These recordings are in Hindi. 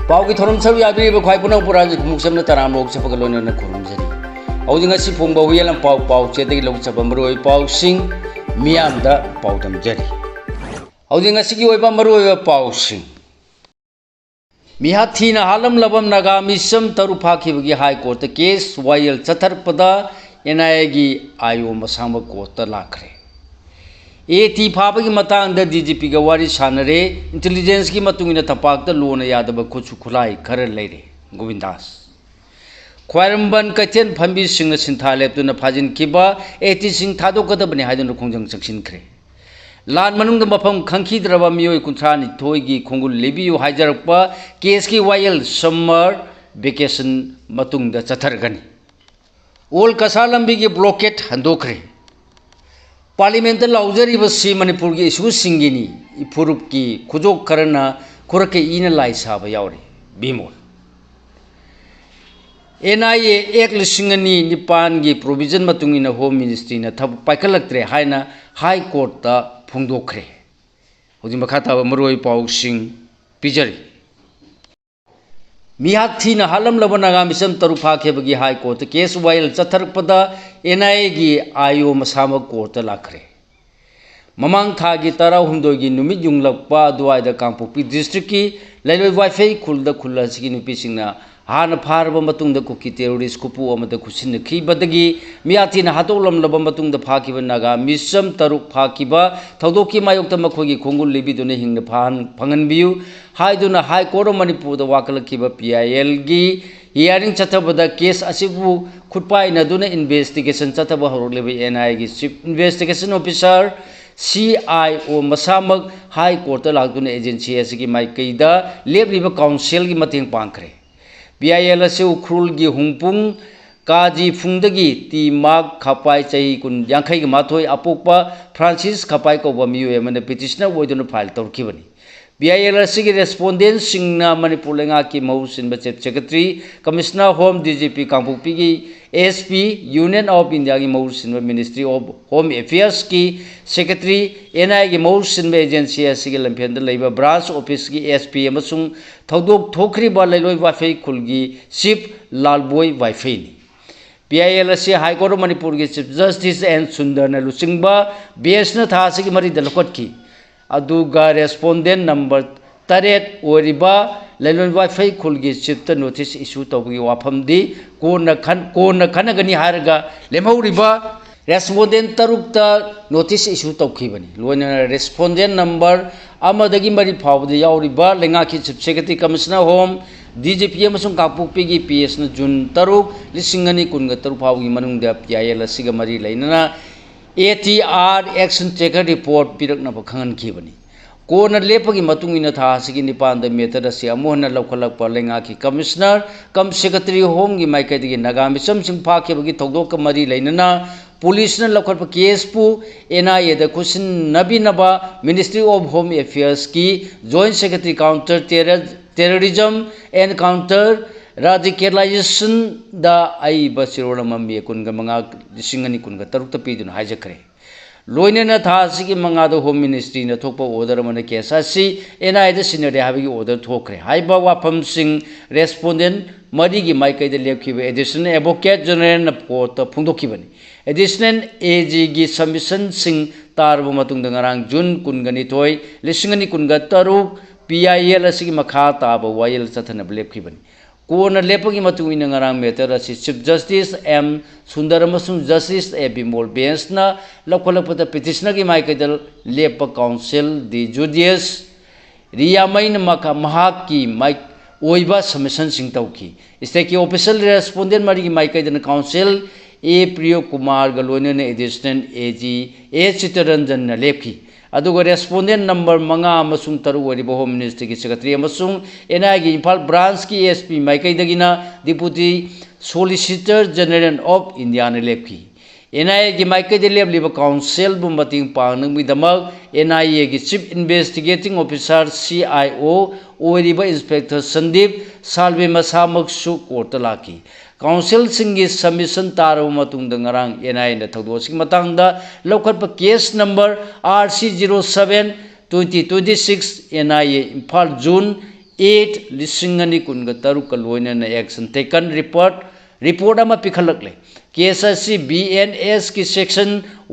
पाव की थोरम सब यादरी बखाई पुनः पुराज मुक्सम तराम लोग चपगलोन न खुरुमजरी औजिंगसी फोंबा हुयलम पाव पाव चेदगी लोग चपमरोय पाव सिंह मियामदा पाव दमजरी औजिंगसी की ओइबा मरोय पाव सिंह मिहाथीना हालम लबम नागा मिसम तरु फाखिबगी हाई कोर्ट केस वायल चथरपदा एनआईए की आयो मसाम कोर्ट लाखरे एटी फाबगी मतांग डीजीपी का वारी सानरे इंटेलिजेंस की मतुंगिना तपाक लोन यादव खुचु खुलाई खर लेरे गोविंदास ख्वारंबन कथेन फंबी सिंह सिंथा लेपतुना फाजिन किबा एटी सिंह थादोकदबने हाइदन खोंजंग चंगसिनख्रे लान मनुंग मफम खंखीद्रबा मियोय कुंथ्रानि थोयगी खोंगुल लेबियु हाइजरपा केस की वायल समर वेकेशन मतुंग चथरगनी ओल कसा लंबी की ब्लॉकेट हंदोखरे पार्लियामेंट लाउजरीबसी मणिपुर की इशू सिंगिनी इफुरुप की खुजोक खरना खुरके इन लाई साब यावरे बीमोल एनआईए एक लिसिंगनी निपान की प्रोविजन मतुंगिना होम मिनिस्ट्री न थब पाइखलक्त्रे हाइना हाई कोर्ट ता फोंदोखरे होजि मखाता मरोय पाउ सिंह पिजरी मिहाथी हालम लबनागा मिसम तरुफा खेबगी हाई कोर्ट केस वायल चथरपदा एनआईए की आयो मसाम कोर्ट लाखरे ममांग था की तरा हुंदोय की नुमित युंगलक्पा दुआइदा कांगपोकपी डिस्ट्रिक्ट की लैलोय वाइफाई खुलदा खुल्लासिगी नुपिसिंगना हान फारबा मतुंगदा कुकी टेरोरिस्ट कुपु अमदा खुसिन खिबदगी मियाथीना हातोलम लब मतुंगदा फाकिबा नागा मिसम तरुक फाकिबा थौदोकी मायोक्ता मखोगी खोंगुल लिबिदुना हिंगना फंगनबियु हाइदुना हाई कोर्ट ऑफ मणिपुर दा वाकलकिबा पीआईएल गी हियरिंग चथबदा केस असिबु खुटपाइनदुना इन्वेस्टिगेशन चथबा हरोलेबा एनआईए की चीफ इन्वेस्टिगेशन ऑफिसर CIO मसामक हाई कोर्ट लादुना एजेंसी असगी माइकैदा लेबलिबा काउंसिल की मतेंग पांखरे पीआईएल असे उख्रुल की हुंपुंग काजी फुंदगी तीमाक खापाई चाही कुन यांखै की माथोय अपोकपा फ्रांसिस खापाई कौबा मियोय अमने पिटिशनर ओइदुना फाइल तौरखिबनी पीआईएल असगी रेस्पोंडेंट सिंगना मणिपुर लेंगा की मौसिन chief secretary commissioner home DGP Kangpokpi की एसपी यूनियन ऑफ इंडिया की मौसिन मिनिस्ट्री ऑफ होम अफेयर्स की सेक्रेटरी एनआईए की मौसिन एजेंसी असगी लंफेंद लेबा ब्रांच ऑफिस की एसपी अमसुंग थौदोक थोखरिबा लैलोय वाइफाई खुलगी चीफ लालबोय वाइफाई पीआईएल असे हाई कोर्ट मणिपुर की चीफ जस्टिस एन सुंदर लुचिंबा बेसना थासगी मरी दलखटकी अदुगा रेस्पोंडेंट नंबर 8 ओरिबा लैलोन वाइफाई खुलगी चिफ्ट नोटिस इशू तौगी वाफमदी कोन खनगनी हारगा लेमहौरिबा रेस्पोंडेंट तरुक्ता नोटिस इशू तौखिबनी लोना रेस्पोंडेंट नंबर अमदगी मरी फावदे यावरिबा लेंगा की chief secretary commissioner home DGP अमसुंग कांगपोकपी की पीएस न जून 3 फावगी मनुंगदा पीआईएल असिगा मरी लैनना ATR एक्शन टेकर रिपोर्ट पिरकनब खंगनखिबनी कोन लेपगी मतुंगिना था सिगी निपान मेटर से अमोहन लौखलक लेंगा की कमिश्नर कम सेक्रेटरी होम की माइकैदगी नागा मिसम सिंह फाखेबगी थौदोक मरी लैनना पुलिस ने लौखप केस पु एनआईए द खुसिन नबीनबा मिनिस्ट्री ऑफ होम अफेयर्स की joint secretary counter terrorism and counter radicalisation दा आई बसिरोल मम्मी कुनगा मंगा लिसिंगनी कुनगा तरुक पीदुन हाइजखरे लोइनेना थासिगी मंगादो होम मिनिस्ट्री न थोप ऑर्डर मन केस असि एनआईए द सिनियर हाबिगी ऑर्डर थोखरे हाइबा वाफम सिंह रेस्पोंडेंट मरीगी माइकैद लेखिबे एडिशनल एडवोकेट जनरल न कोर्ट फुंदोखिबनी एडिशनल एजी की सबमिशन सिंह तारब मतुंग ngarang जून कुनगनी थोय लिसिंगनी कुनगा तरुक पीआईएल असि मखा ताब वायल चथन लेखिबनी कोन लेपगी मतुंग ngarang मेटर असि चीफ जस्टिस एम सुंदर अमसुंग जस्टिस ए बिमोल बेंचना लखलपद पिटिशनर की माइकैदल लेप काउंसिल दी जुडियस रियामैन मखा महाक की माइक ओइबा सबमिशन सिंह तौखी स्टेट की ऑफिशियल रेस्पोंडेंट मरी की माइकैदन काउंसिल ए प्रियो कुमार गलोने एडिशनल एजी ए चितरंजन लेपकी अदुगा रेस्पोंडेंट नंबर 5 होम मिनिस्ट्री की सेक्रेटरी एनआईए की इम्फाल ब्रांच की एसपी माइकैदगिना deputy solicitor general of India ने लेपकी एनआईए की माइकैद लेबलिबा काउंसिल बु मतिंग पांगनगमिदमक एनआईए की चीफ इन्वेस्टिगेटिंग ऑफिसर CIO ओरिबा इंस्पेक्टर संदीप साल्वे मसामकसु कोर्ट लाकी काउंसिल सिंगी सबमिशन तारब मतुंग ngarang एनआईए न थौदोसिंग मतंगदा लौखटप case number RC07 2026 NIA Imphal June 8 लिसिंग अनि कुनगा तरुक का लोइनना एक्शन टेकन रिपोर्ट अमा पिखलकले केस असि BNS की सेक्शन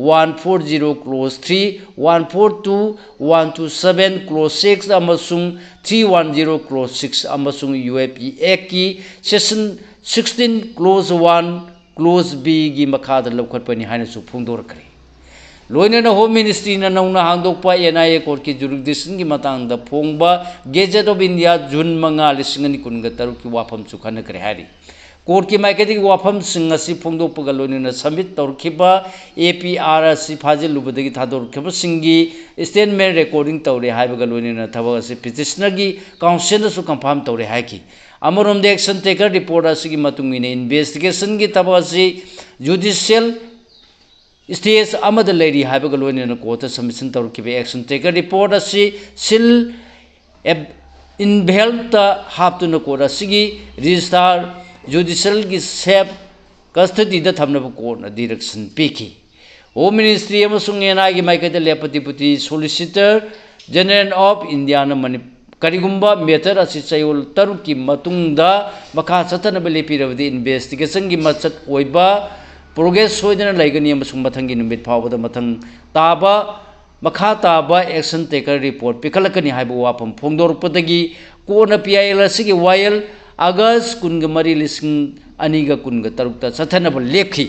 140 क्लोज 3 142 127 क्लोज 6 अमसुंग 310 क्लोज 6 अमसुंग UAP एक्ट की सेक्शन 16 क्लोज 1 क्लोज B की मखाद लौखटपनि हाइनसु फोंदोरखरे लोइनना होम मिनिस्ट्री ना नौना हांदोकपा NIA कोर्ट की जुरिडिक्शन की मतंग फोंबा गेजेट ऑफ इंडिया जून 5 लिसिंग कुनगा तरुक की वाफम सुखनखरे हारी कोर्ट की माइकदी वाफम सिंह असि फोंदोकपगा लोइनना सबमिट तौरखिबा APR असि फाजिलुबदगी थादोरखिबा सिंगी स्टेटमेंट रिकॉर्डिंग तौरे हाइबगा लोइनना थबक असि पिटिशनर की काउंसिल सु कंफर्म तौरे हाइकी अमरोम एक्शन टेकर रिपोर्ट असि मतुंगिने इन्वेस्टिगेशन की थबक असि जुडिशियल स्टेज अमद लेरी हाइबगा लोइनना कोर्ट सबमिशन तौरखिबा एक्शन टेकर रिपोर्ट असि सिल इनवेल्व हापतुन कोर्ट असि रजिस्ट्रार जुडिशियल की सेफ कस्टडी थम्नब कोर्ट डायरेक्शन पीखी होम मिनिस्ट्री NI की माइकद लेपतिपुति सोलिसिटर जनरल ऑफ इंडिया करीगुंबा मेटर असि चयोल तरुक की मतुंगदा मखा चतनब लेपिरबदि इन्वेस्टिगेशन की मचत ओइबा प्रोग्रेस सोइदना लाइगनी अमसुंग मथंगी नुमित फावबदा मथंग ताबा मखा ताबा एक्शन टेकर रिपोर्ट पिखलकनी हाइबा वाफम फोंदोरपदगी कोना PIL असि की वायल अगस्त कुनग मरी लिसिंग अनिगा कुनग तरुक चथनब लेपखी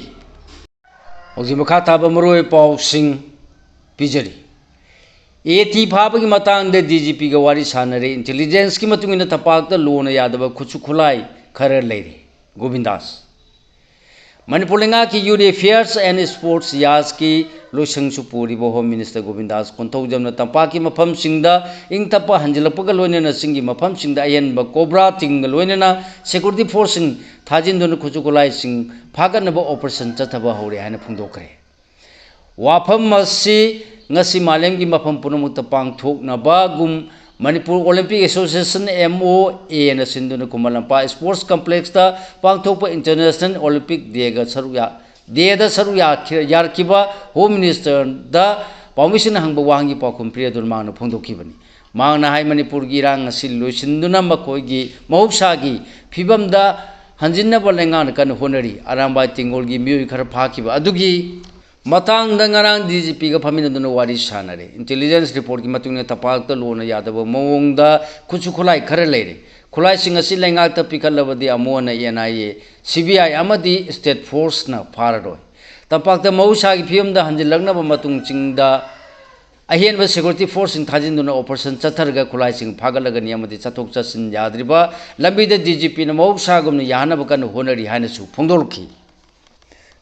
हौजी मखा ताबा मरोय पाउसिंग पिजरी एथी फाबगी मतांग DGP गा वारी सानरे इंटेलिजेंस की मतुंगिना तपाकता लोन यादव खुचु खुलाई खर लेरे गोविंदास मणिपुर लेंगा की यूथ अफेयर्स एंड स्पोर्ट्स यास की लोसंग सुपूरीब home minister Govindas Konthoujam Tampa की मफम सिंगदा इंग तपा हंजलपग लोइनना सिंगी मफम सिंगदा अयनब कोब्रा तिंग लोइनना सिक्योरिटी फोर्स सिंग थाजिंदुन खुचुकुलाई सिंग फागनब ऑपरेशन चथब हौरे हाइन फुंदोखरे वाफम मसी ngasi मालेम की मफम पुनमुक्त पांगथोकनबागुम मणिपुर ओलंपिक एसोसिएशन MOA न सिंधुन कुमलंपा स्पोर्ट्स कॉम्प्लेक्स ता पांगथोक इंटरनेशनल ओलंपिक डेगा सरुया देदा सरुया यारकिबा होम मिनिस्टर दा पाउमिशन हंग वांगी पाखुम प्रियदुन मांगना फोंदोखिबनी मांगना हाय मणिपुर की रांग सिल्लो सिंधुना मखोगी मौसागी फिबमदा हंजिनब लेंगान कन होनरी अरांबा तिंगोल की म्यूई खर फाखिबा अदुगी मतंग दंगरांग DGP का फमिनदुन वारी सानरे इंटेलिजेंस रिपोर्ट की मतुंग तपाक लोन यादव मवोंग खुचु खुलाई खर लेरे खुलाई सिंग असि लेंगाक पिखलबदी अमोन NIA CBI अमदी स्टेट फोर्स न फाररोय तपाक मौसा की फियम हंजिलगनब मतुंग चिंगदा अहेनब सिक्योरिटी फोर्स सिंग थाजिंदुन ऑपरेशन चथरगा खुलाई सिंग फागलगनी अमदी चथोक चसिन याद्रिबा लंबीद DGP न मौसागुम यानब कन honorary हाइनसु फोंदोलखी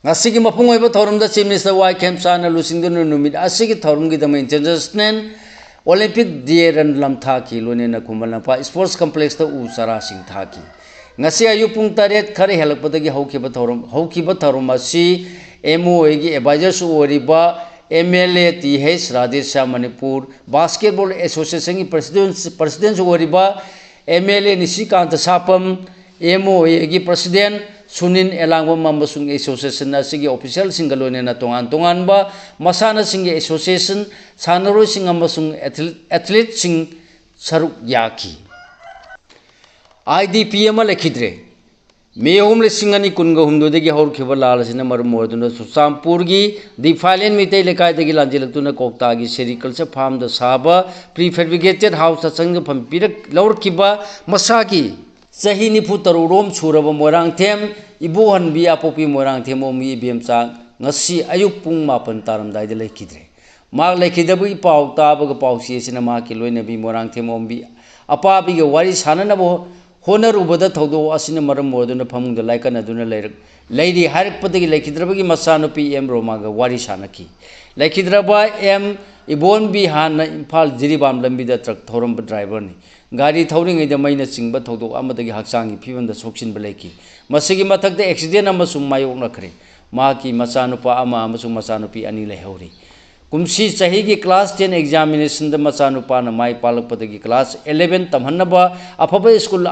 ngasi ki mapung oiba thorum da chief minister Y Khemsana lusingdun numit asi ki thorum gi dama international olympic day ran lam tha ki lone na kumalapa sports complex ta u sara sing tha ki ngasi ayu pung taret khare helak padagi hauki ba thorum asi MOA gi advisor su oriba MLA TH Radhesha Manipur basketball association ki president su oriba MLA Nisikant Sapam MOA gi president सुनिन एलांगो मम्बसुंग एसोसिएशन असिगी ऑफिशियल सिंगलोने ना तोंगान बा मसाना सिंग एसोसिएशन सानरो सिंग अमसुंग एथलीट सिंग सरुक याकी IDP अमा लेखिद्रे मे होम लिसिंगनी कुनगा हुमदोदगी हौरखिबा लालसिना मरम मोरदुना सुसामपुर की डिफाइलेंट मिते लेकायदगी लांजिलक्तुना कोक्तागी सेरिकल्चर फार्म द साबा प्रीफेब्रिकेटेड हाउस संग फम पिरक लौरखिबा मसागी सही निफु तरुरोम सुरब मोरांगथेम इबोहनबी अपोपी मोरांगथेम ओमी इबेमचा ngasi ayuk pung mapan taramdai de lekidre mak lekidabu ipaw tabaga pawsi sina ma ki loina bi morangthem ombi apa bi ge wari sanana bo honarubada thodo asina maram moduna phamungda laikana duna leidi harik padagi lekidrabagi masanupi M Roma ga wari sanaki lekidraba M ibon bi han imphal jiribam lambi da truck thoram driver ni गाड़ी थौरिंग मैना चिंब थौदो हक्चांगी फिवम सोक्सिन लेकी मसिगी मथक एक्सीडेंट मायोनखरे माकी मचानुपा मचानुपी अनी लेहौरी कुमसी चाही की क्लास 10 एग्जामिनेशन मचानुपा माई पालपदगी क्लास 11 तमहनब अफब स्कूल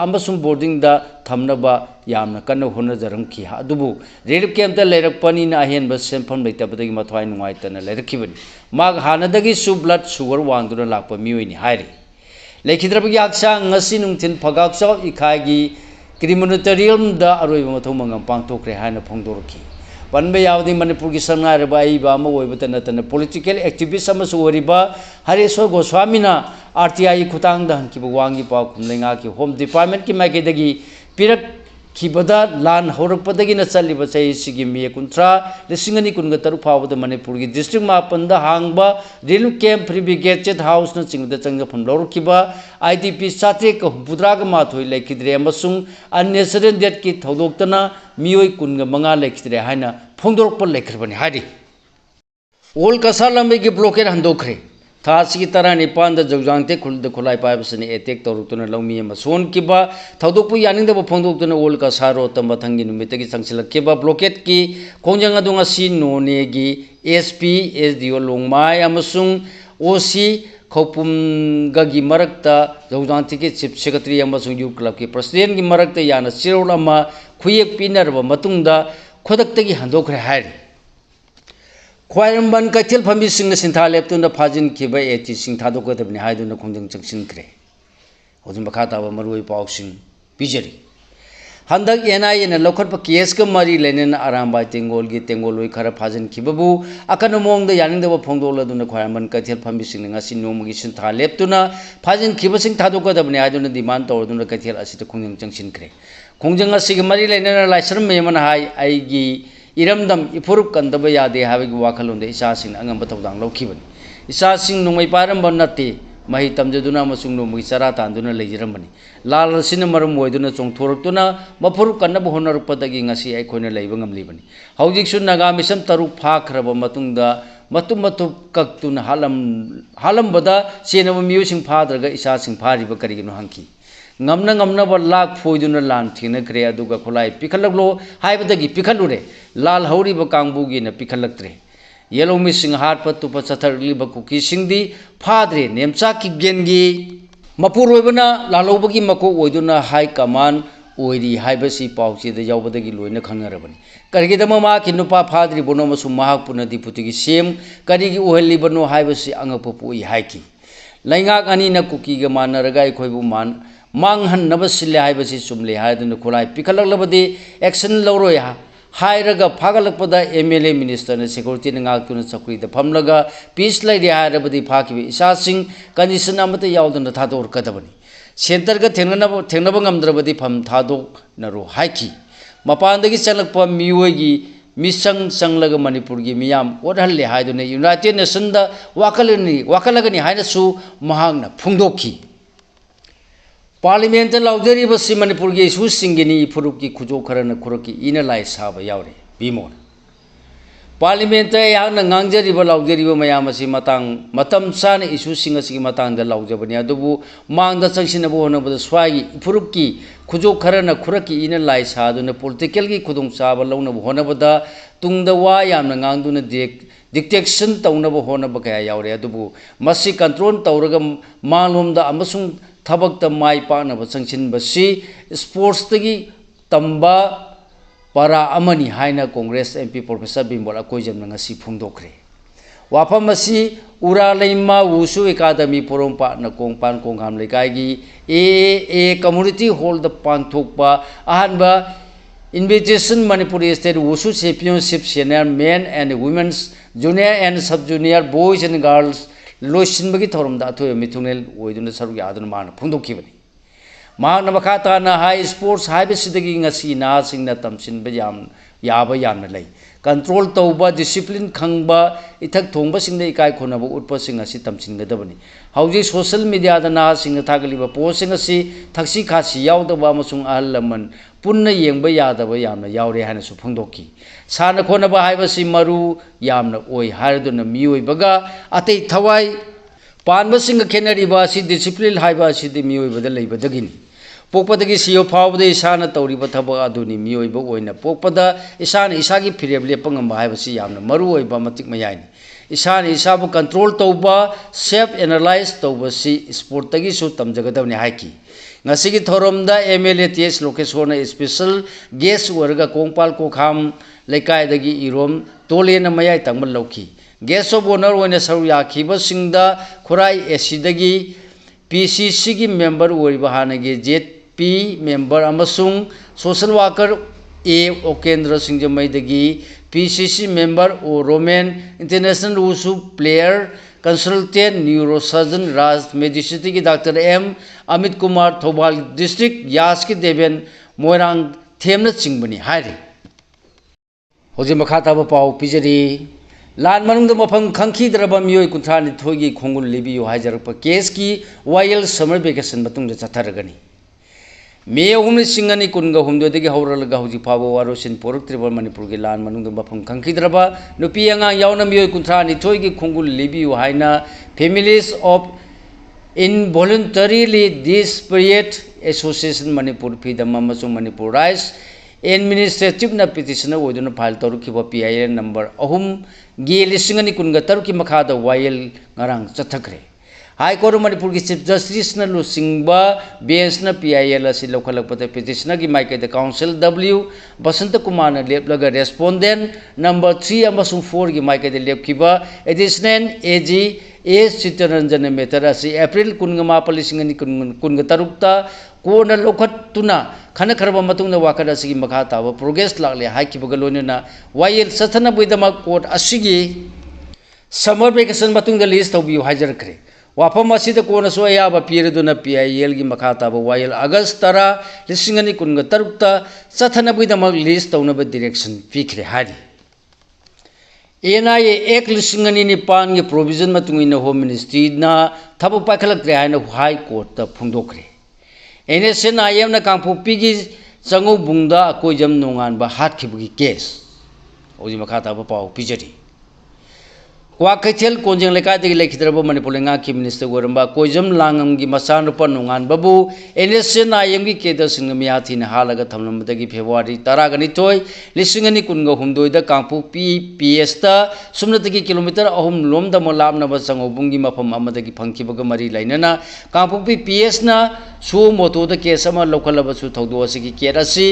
बोर्डिंग थमनब यामना कन्न होनजरमखी अदुबु रेडिप कैंप लेरपनी अहेनब सेंफम लेतबदगी मथवाई नुंगाइतना लेरखिबनी माग हानदगी सु ब्लड शुगर वांगदुना लाप मियोइनी हाइरी लेखिद्रबगी आक्सांग ngasi nungtin phagak chaw ikhagi criminatarium da aroi mathau mangam pangtokre haina phongdorki panbe yawdi manipur gi sangai reba ai ba ma oibata natana political activist ama soriba Hareswar Goswami na RTI khutang da hanki wangi pa khumlenga ki home department ki maike dagi pirak खिबदा लान हौरपदगी न चलिब चै सिगी मे कुंत्रा लिसिंगनी कुनग तरु फावद मणिपुर की डिस्ट्रिक्ट मापन the हांगबा Relu camp free brigade चेट हाउस न चिंगद चंग फम लौरखिबा IDP साथे क बुद्राग माथोय लेखिद्रे अमसुंग अननेसरल डेट की थौदोक्तना मियोय कुनग मंगा लेखिद्रे हाइना फोंदोरप लेखरबनि हादि ओल कसालंबे की ब्लॉकेट हंदोखरे थासी की तरह निपान द जौजांगते खुलाई पाइबसने एटेक तौरुतुना लौमी अमा सोनकिबा थौदोकपु यानिंगदब फोंदोक्तुना ओल का सारो तंबथंगी नुमितगी संगसिलक्किबा ब्लॉकेट की खोंजंग अदु ngasi नोनेगी SP SDO लोंगमाय अमसुंग OC Khoupum गगी मरक्ता जौजांगते की चीफ सेक्रेटरी अमसुंग यूथ क्लब की प्रेसिडेंट की मरक्ता याना सिरोल अमा खुयेक पिनरब मतुंगदा खोदक्तगी हंदोखरे हायरि ख्वाइरंबन कैथेल फमी सिंह सिंथा लेप्तुन फाजिन खिब एटी सिंह थादोकदबनि हाइदुन खोंजंग चंगसिनख्रे होजुम बखा ताबा मरुई पाउसिंग पिजरी हंदक NIA न लखटप केस क मरी लेनेन आरामबाई तेंगोल गी तेंगोलोई खरा फाजिन खिबबु अकन मोंगद यानिंगदब फोंदोलदुन ख्वाइरंबन कैथेल फमी सिंह ngasi नोमगी सिंथा लेप्तुना फाजिन खिब सिंह थादोकदबनि हाइदुन डिमांड तौरदुन कैथेल असित खोंजंग चंगसिनख्रे खोंजंग असिग मरी लेनेन लाइसरम मेमन हाई आईगी इरमदम इफुरुप कंदब यादे हाबगी वाखलोंदे इसासिंग अंगम थौदांग लौखिबनि इसासिंग नोंमै पारंब नते मही तमजदुना मसुंग नोंमै चरा तांदुना लेजिरमबनि लाल सिन मरम मोयदुना चोंथोरक्तुना मफुरुप कन्नब होनरपदगी ngasi अखोइना लेब ngamlibani हौजिकसु नागा मिसम तरुक फाखरब मतुंगदा मतुम मतु कक्तुना हालमबदा चेनब मियुसिंग फाद्रगा इसासिंग फारिब करिगिनो hunky ngamna ngamna ba lak foiduna lan thina kre aduga khulai pikhalaklo haibadagi pikhalure lal hauri ba kangbu gi na pikhalaktre yellow missing heart pat tu pa chatharli ba kuki singdi phadre nemcha ki gengi mapur oibana lalobagi mako oiduna high command oiri haibasi pauchi da yawbadagi loina khangarabani karigidama ma ki nupa phadri bono masu mahak puna diputi gi sem karigi ohelli bano haibasi angapopu i haiki laingak ani na kuki ga manaraga ikhoibu man मांगहन नबसिले हाइबसि चुमले हाइदुन खुलाई पिखलकलबदि एक्शन लौरोय हाइरगा फागलकपदा MLA मिनिस्टर ने सिक्योरिटी नागतुन चक्रीद फमलगा पीस लैदि हाइरबदि फाकिबि इसासिंग कंडीशन अमत यावदुन थादोरकदबनि सेंटरगा थेंगनब ngamद्रबदि फम थादोकनरो हाइकी मपानदगी चलकप मियोगी मिसंग संगलग मणिपुर की मियाम ओरहल्ले हाइदुन यूनाइटेड नेशन दा वाकलगनि हाइनसु महांगना फुंगदोखी पार्लियामेंट लाउजरीबसी मणिपुर की इशू सिंगिनी फुरुक की खुजो खरन खुरक की इन लाई साब यावरे बिमोन पार्लियामेंट यान ngangjariba laujariba mayam asi matang matam san issue सिंग asi matang da laujabani adubu mangda changsinabo honabada swagi फुरुक की खुजो खरन खुरक की इन लाई सादुना political की खुदुंग साब लौनब honabada tungda wa yamna ngangduna dictation taunaba honaba kaya yaure adubu masi control tauraga malomda amasung थबक माई पानब चंगसिनबसी स्पोर्ट्स तगी तंबा पारा अमनी हाइना Congress MP professor Bimol Akoijam ngasi फुंगदोखरे वाफम असी उरा लेमा वुसु एकाडमी पोरोंपा न कोंगपान कोंगाम लेकागी AA कम्युनिटी हॉल द पांथोकपा अहनबा invitation Manipur state wushu championship senior men and women's junior and sub junior boys and girls लोइसिनबगी थोरमदा अथोय मिथुनेल ओइदुना सरुक यादुना मान फुंदोखिबनि मागना मखाताना हाई स्पोर्ट्स हाइबसिदगी ngasi na singna tamsinba याब यामना लै कंट्रोल तौबा डिसिप्लिन खंगबा इथक थोंबा सिंगदे इकाय खोनबा उत्पा सिंग असि तमसिनगदबनि हौजी सोशल मीडिया दा ना सिंग थागलिबा पोस्ट सिंग असि थक्सी खासी यावदबा अमसुंग अहल लमन पुन्ना येंबा यादबा यामना यावरे हाना सु फुंदोकी साना खोनबा हाइबसि मरु यामना ओइ हारदुना मियोइबगा अतै थवाई पानबा सिंग खेनरिबा असि डिसिप्लिन हाइबा असि दि मियोइबदा लैबदगिनि पोपदगी सियो फावदे इसाना तौरिबा थबक अदुनि मियोइबा ओइना पोपदा इसाना इसागी फिरेब लेपंगम हाइबसि यामना मरु ओइबा मतिक मयाइनि इसाना इसाबु कंट्रोल तौबा सेल्फ एनालाइज तौबसि स्पोर्ट तगी सु तमजगदबनि हाइकी ngasi थोरमदा MLA TS लोकेशोना स्पेशल गेस्ट ओरगा कोंगपाल कोखाम लेकाय दगी इरोम तोलेना मयाय तंगमल लौखी गेस्ट ऑफ ऑनर ओइना सरु याखिबा सिंगदा खुराई एसी दगी PCC की मेंबर हानगी JP member social worker A Okendra सिंजमईदगी PCC member O Romen international wushu player consultant neurosurgeon Raj medicity की doctor M Amit Kumar Thoubal district यास की देवेन मोइरांग थेमना चिंगबनी हायरी होजे मखा ताब पाव पिजरी लान मनुंग मफम खंखीद्रब मियोय कुंथ्रानि थोगी खोंगुल लिबियो हाइजरप केस की वायल समर वेकेशन मतुंग चथरगनी मे अहुम सिंगनी कुनगा हुमदोदगी हौरलगा हौजी फाबो वारोसिन पोरक्त्रिबा मणिपुर की लान मनुंग मफम खंखीद्रबा नुपी अंगा यावना मियोय कुंथ्रानि थोगी खोंगुल लिबियो हाइना families of involuntarily disappeared association Manipur freedom अमसुंग मणिपुर राइट्स एडमिनिस्ट्रेटिव न पिटिशनर ओदुना फाइल तौरखिबा PIL नंबर अहुम गे लिसिंगनी कुनगा तरुकी मखादा वायल ngarang चथखरे हाई कोर्ट मणिपुर की चीफ जस्टिस न लुसिंगबा बेंच न PIL असि लौखलकपते पिटिशनर की माइकेद काउंसिल W बसंत कुमार न लेपलगा रेस्पोंडेंट नंबर 3 अमसुंग 4 की माइकेद लेपखिबा additional AG A Chittaranjan matter असि अप्रैल कुनगा लिसिंगनी कुनगा तरुकता कोना लौखतुना खनखरबा मतुंग वाकद असि मखा ताब प्रोग्रेस लाले हाइकिबगा लोनेना वायल सथना बुइदमा कोर्ट असिगी समर वेकेशन मतुंग लिस्ट तौबियो हाइजरखरे वाफम असिद कोनसो अयाबा पीरदुना PIL की मखा ताब वायल अगस्त 10 लिसिंगनी कुनगा तरुकता सथना बुइदमा लिस्ट तौनबा डायरेक्शन पीखरे हारी NIA एक लिसिंगनी निपान की प्रोविजन मतुंगिन होम मिनिस्ट्री ना थबक पाखलक्त्रे हाइना हाई कोर्ट ता फुंगदोखरे NSNIM ना कांगपोपी की चंगो बुंगदा अकोइजम नोंगानबा हातखिबगी केस ओजी मखा ताब पाव पिजरी क्वाकैथेल कोंजें लेकादगी लेखिद्रब मणिपुर लेंगा की मिनिस्टर गोरंबा कोइजम लांगम की मसानुप नोंगानबबु NSNIM की केदर सिंग मियाथीन हालगा थमलमदगी फेब्रुवारी 12 लिसिंगनी कुनगा हुमदोइदा कांगपोपी PS ता सुमनतगी किलोमीटर अहुम लोमदा मोलामनब संगोबुंगी मफम अमदगी फंखिबगा मरी लाइनना कांगपोपी PS ना सु मोतोदा केस अमा लौखलबसु थौदोसगी केरसी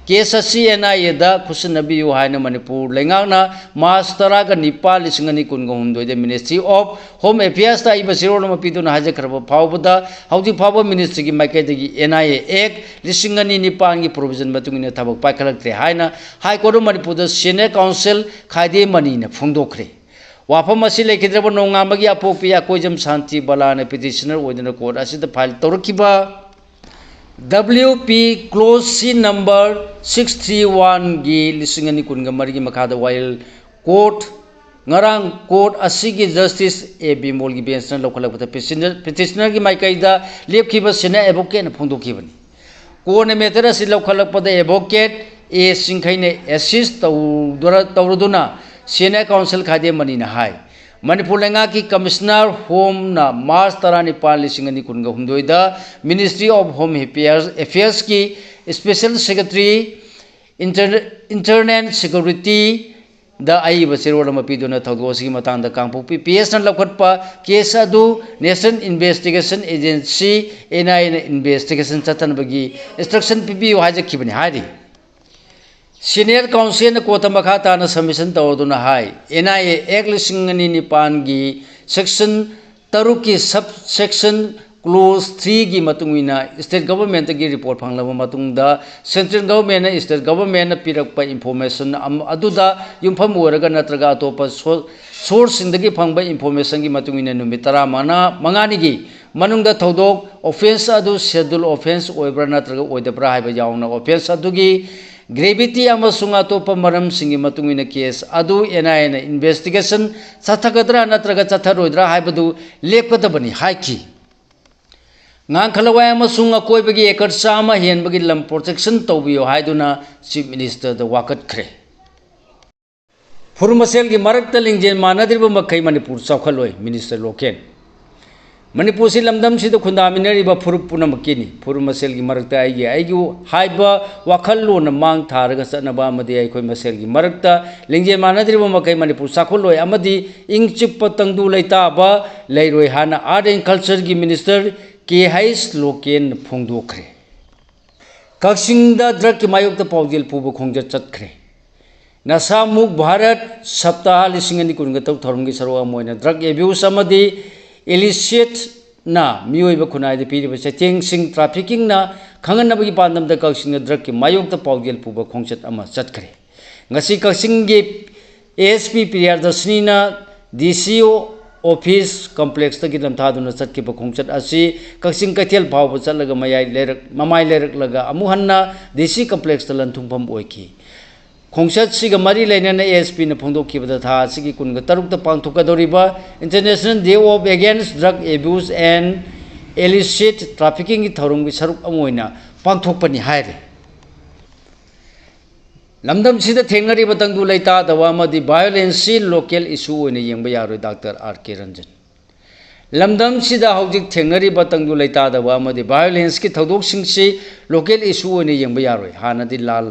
केस असी NIA दा खुसनबियो हाइना मणिपुर लेंगाना मार्च 19 लिसिंगनी कुनगा हुमदोइदा मिनिस्ट्री ऑफ होम अफेयर्स ता इबसिरोन मपिदुना हाजखरब फावबदा हौजी फाव मिनिस्ट्री की माइकेदगी NIA एक लिसिंगनी निपान की प्रोविजन मतुंगिना थबक पाखलक्त्रे हाइना हाई कोर्ट मणिपुर दा सीनियर काउंसिल खाइदे मनीना फुंगदोखरे वाफम असी लेखिद्रब नोंगामगी अपोपी अकोइजम शांति बलाना पिटिशनर ओइदना कोर्ट असिदा फाइल तौरखिबा WP क्लोज C नंबर 631 की लिसिंगनी कुनगा मरी मखादा वायल कोर्ट ngarang कोर्ट असिगी जस्टिस A बिमोल की बेंच न लौखलकपते पिटिशनर की माइकाइदा लेपखिबा सिना एडवोकेट न फोंदोखिबनी कोर्ट ने मेटर असि लौखलकपते एडवोकेट A सिंखैने एसिस्ट तौरदुना सीनियर काउंसिल खादे मनी न हाई मणिपुर लेंगा की कमिश्नर होम ना मार्च 19 लिसिंगनी कुनगा हुमदोइदा मिनिस्ट्री ऑफ होम अफेयर्स की स्पेशल सेक्रेटरी इंटरनेट सिक्योरिटी दा आई बसिरोड मपिदुना थौदोसगी मतांदा कांगपोपी PS न लौखटपा केस अदु नेशनल इन्वेस्टिगेशन एजेंसी NIA न इन्वेस्टिगेशन चतनबगी इंस्ट्रक्शन पिबियो हाजखिबनी हारी सीनियर काउंसिल ने कोर्ट मखा ताना सबमिशन तौरदुना हाई NIA एक लिसिंगनी निपान की सेक्शन 3 की सब सेक्शन क्लोज 3 की मतुंगिना स्टेट गवर्नमेंट की रिपोर्ट फंगलब मतुंगदा सेंट्रल गवर्नमेंट स्टेट गवर्नमेंट पिरक्पा इंफॉर्मेशन अदुदा युमफम ओरगा नत्रगा अतोप सोर्स सिंदगी फंगबा इंफॉर्मेशन की मतुंगिना नुमित 15 की मनुंगदा थौदोक ऑफेंस अदु शेड्यूल ऑफेंस ओइब्रा नत्रगा ओइदब्रा हाइबा यावना ऑफेंस अदुगी ग्रेविटी अतोप मरम सिंगी मतुंगिना केस अदु NIA न इन्वेस्टिगेशन चथगद्रा नत्रगा चथरोइद्रा हाइबदु लेपदबनी हाइकी ngankhalawa amasung akoibagi ekar chama henbagi lam protection tawbiyo haiduna chief minister da wakat khre furmasel gi marakta lingjen manadriba makai manipur chawkhaloi minister loken manipur si lamdam si da khundaminari ba furup punamakini furmasel gi marakta aigi haiba wakhalo na mang tharaga sanaba amadi ai khoi masel gi marakta lingjen manadriba makai manipur chawkhaloi amadi ingchip patangdu leita ba leiroi hana art and culture gi minister KH Loken फोंदोखरे कक्सिंगदा ड्रग की मायुक्त पाउजेल पुब खोंज चतखरे नसामुक भारत सप्ताह लिसिंगनी कुनगतौ थरमगी सरवा मोइना ड्रग एब्यूज अमदी illicit na miyoiba khunai de piriba cheteng sing trafficking na khanganabagi pandam da kaksing drug ki mayok ta paugel puba khongchat ama chatkre ngasi kaksing ge ASP Priyadashini na DCO office complex ta gilam thaduna chatki ba khongchat asi kaksing kaithel phawba chatlaga mayai lerak mamai lerak laga amuhanna DC complex ta lanthumpham oiki khongchat siga mari lainana ASP na phongdokkibada tha sigi kunga taruk ta pangthokadoriba International Day of Against Drug Abuse and Illicit Trafficking ki thorong bi saruk amoina pangthokpani haire lamdam sida thengnari batang du laita dawa madi violence local issue oina yengba yaroi Dr. R.K. Ranjan lamdam sida hojik thengnari batang du laita dawa madi violence ki thodok singsi local issue oina yengba yaroi hanadi lal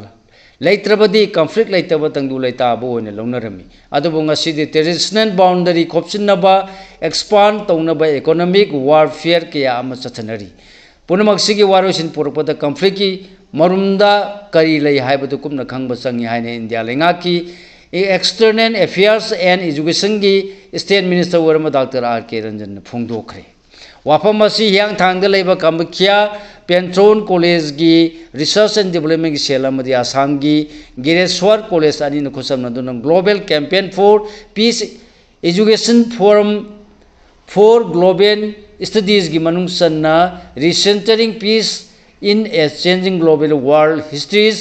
laitrabadi conflict laitaba tangdu laita bo oina lonarami adubu ngasidi traditional boundary khopsinnaba expand taunaba economic warfare kya ama chathanari punamak sigi warosin purpada conflict ki marumda kari lai haibadu kumna khangba changi haine India lenga ki external affairs and education ki state minister warma Dr. R.K. Ranjan phongdokhre wafam asi yang thangda leiba kambkhya Pentron College gi Research and Development ki selamadi Assam gi Gireshwar College ani na khusam na dunang Global Campaign for Peace Education Forum for Global Studies gi manung sanna recentering peace in a changing global world histories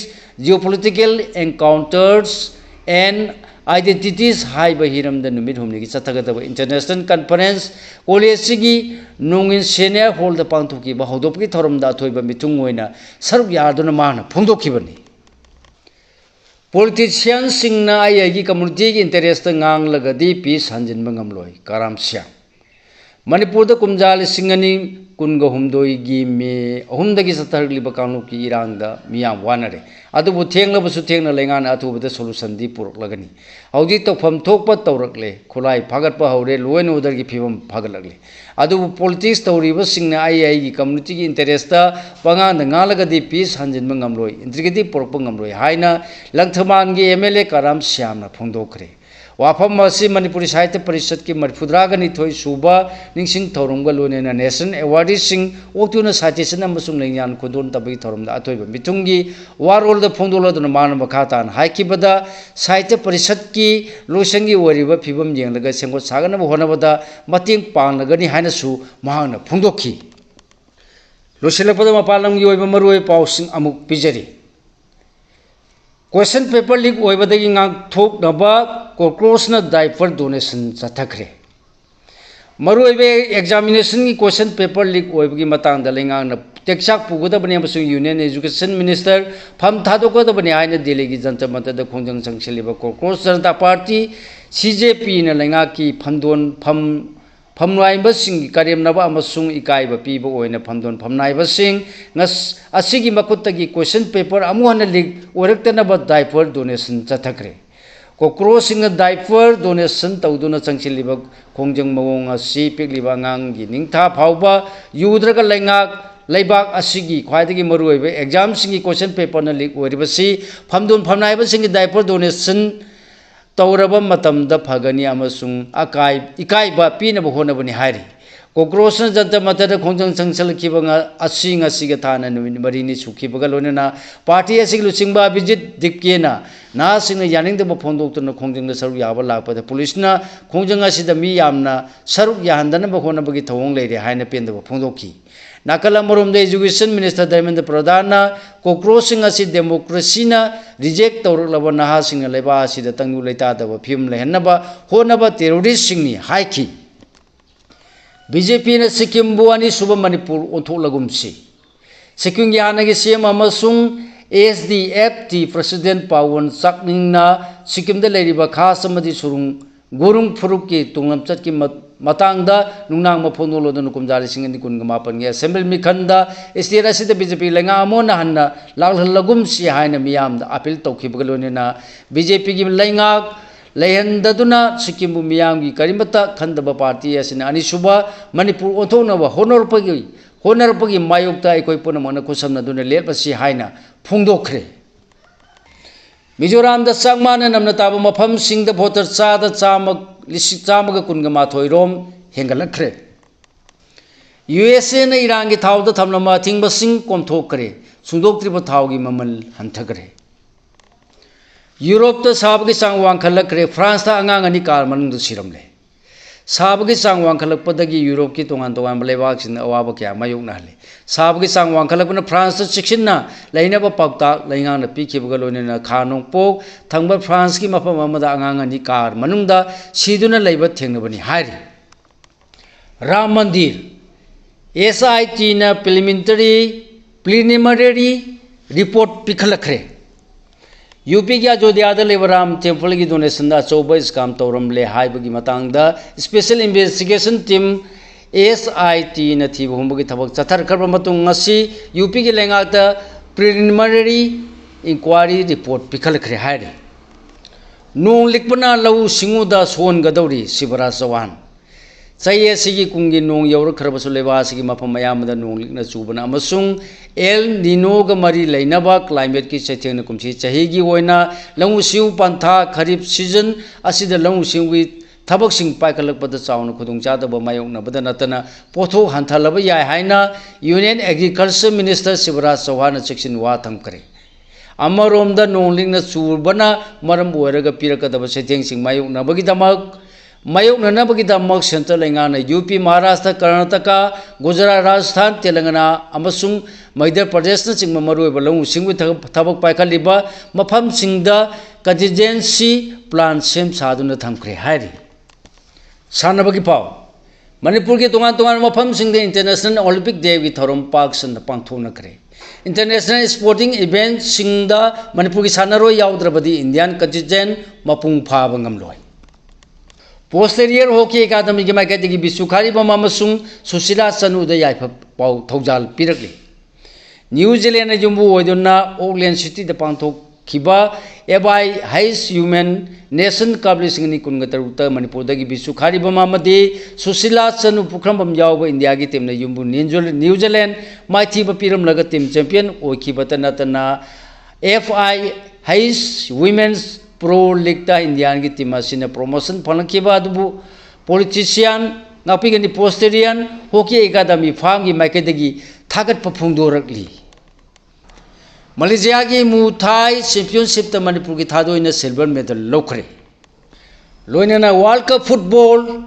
geopolitical encounters and identities high bahiram the numit humni ki chathagataba international conference college gi nungin senior hall the pangthuki ba hodop ki thorom da thoiba mitung oina saruk yarduna mana phongdokhibani politicians singna ai gi community gi interest ngang lagadi peace hanjin bangamloi karam sia Manipur da kumjal singani kunga humdoi gi me ahumdagi satarliba kanu ki irangda miyam wanare adubu thengla basu thengna lengan atubada solution di purok lagani audi tokpham thokpa tawrakle khulai phagatpa haure loin order gi phibam phagalagle adubu politics tawriba singna ai gi community gi interest ta panga na ngalagadi peace hanjin mangamloi intrigidi purok ngamloi haina langthaman gi MLA karam syamna phongdokre wafam asi Manipuri Sahitya Parishad ki marfudra ni thoi suba ningsing thorumga lonena national awardee sing oktuna citation amasung lengyan khudon tabi thorum da athoiba mitungi warol da phongdola duna man bakhatan haikibada Sahitya Parishad ki losengi wariba phibam yenglaga sengo sagana honabada mating panglagani haina su mahana phongdokhi loselapada mapalam gi oiba maroi pausing amuk pijari question paper leak oibadagi ngang thok naba cockroach na diaper donation chathakre maruibe examination ki question paper leak oibagi matang da lengang na teksak pugoda bani amasung union education minister pham thadoko da bani aina delhi gi janta mata da khongjang changseliba cockroach janata party CJP na lenga ki phandon phamnaiba sing karem naba amasung ikai ba piba oina phamdon phamnaiba sing ngas asigi makutagi question paper amuhana leak orektana ba diaper donation chathakre cockroach sing diaper donation tawduna changsiliba khongjang mawong asi pikliba ngang gi ningtha phawba yudraga lenga leibak asigi khwaidagi maruiba exam singi question paper na leak oribasi phamdon phamnaiba sing diaper donation Tauraba matam da phagani amasung akai ikai ba pina ba hona bani hari cockroach na janta mata da khongjang changsal khibanga asinga siga thana numin marini sukhi baga lonena party asig luchingba bijit dikkena na singna yaning da phondok tuna khongjang da saruk yaba lakpa da police na khongjang asida mi yamna saruk yahandana ba hona bagi thawong leire haina penda ba phondokhi Nakalamurum the Education Minister Dharmendra Pradhan na cockroach sing asi democracy na reject tawrlaba naha sing leba asi da tangnu leita da ba phim lehnaba honaba terrorist sing ni haiki BJP na Sikkim buani suba Manipur ontholagumsi Sikkim yana gi CM amasung SDF President Pawan Chakning na Sikkim da leiriba khas amadi surung gurung phuruk ki tunglam chat ki matangda nungnang maphonulo da nukumjari singani kunga mapan ge assembly mi khanda estira sida BJP lenga amona hanna lalhalagum si haina miyam da appeal tawkhibgalonena BJP gi lenga lehendaduna Sikkim bu miyam gi karimata khandaba party asina ani suba Manipur othona ba honor pagi mayokta ekoi punamana kusamna duna lepasi haina phongdokhre Mizoram da sangmana namna taba mafam sing da voter chada chama ga kunga mathoi rom hengalakre USA na Iran ki thau da thamlama thingba sing komthokre sungdoktriba thau gi mamal hanthagre Europe ta sab gi sang wangkhalakre France ta angang ani kar manung du siramle sab gi sang wangkhalakpadagi Europe ki tongan tongan lebak sin awaba kya mayuk na le sab gi sang wangkhalakna France ta chiksinna laina ba pakta lainga na pikhibaga loina khanong pok thangba France ki mapam amada angang ani kar manung da siduna leiba thengnabani hairi Ram Mandir SIT na preliminary report pikhalakre UP ki Ajodhya da leba Ram temple ki donation da choba scam tawramle haibagi matangda special investigation team SIT na thiba humbugi thabak chathar karba matung ngasi UP ki lenga da preliminary inquiry report pikhalakre haire nong likpana lau singu da son gadawri Sivaraj Chauhan Chai asigi kungi nong yaur kharabasu leba asigi mapam mayam da nong likna chubana amasung El Nino ga mari lainaba climate ki chaitheng na kumsi chahi gi oina langu siu pantha kharif season asida langu siu wi thabak sing paikalak pada chauna khudung cha da ba mayong na bada natana potho hanthalaba yai haina Union Agriculture Minister Sivaraj Chauhan section wa thamkare amarom da nong likna chubana maram oiraga pirakadaba chaitheng sing mayong na bagi damak Mayok nanabagi damak center lengana UP Maharashtra Karnataka Gujarat Rajasthan Telangana amasung Madhya Pradesh na sing mamaru balong singwi thabak paikaliba mafam singda contingency plan sem saduna thamkre hairi sanabagi pau Manipur ki tongan mafam singda International Olympic Day gi thorom park san pangthona kre International Sporting Event singda Manipur ki sanaro yaudravadi Indian contingent mapung phaba ngamloi Posterior Hockey Academy ki maikati ki Bisukhari Bama amasung Susila Chanu da yaifa pau thaujal pirakli New Zealand na jumbu oidonna Auckland City da pangthok khiba Ebai Highest Human Nation Publishing ni kungatarukta Manipur da ki Bisukhari Bama amadi Susila Chanu Pukhrambam yawba India ki team na jumbu New Zealand maithi ba piram laga team champion oikhiba tanatana FI Highest Women's Pro League ta Indian ki team asina promotion phalangkiba adubu politician ngapigani posterian Hockey Academy farm gi maikadagi thagat paphungdorakli Malaysia ki Muay Championship ta Manipur ki thadoina silver medal lokre loinana World Cup Football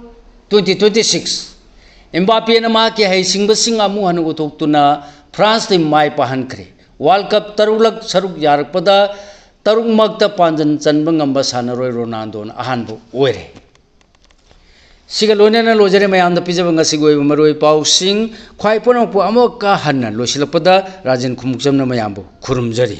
2026 Mbappe na ma ki haisingba sing amu hanu gotoktuna France te mai pahankre World Cup tarulak saruk yarakpada Tarung magta panjan chanba ngamba sanaroi Ronaldo na ahanbu oire siga loinana lojare mayam da pijaba ngasi goi maroi pau sing khwai ponong pu amok ka hanna losilapda Rajan Khumukjam na mayambu khurumjari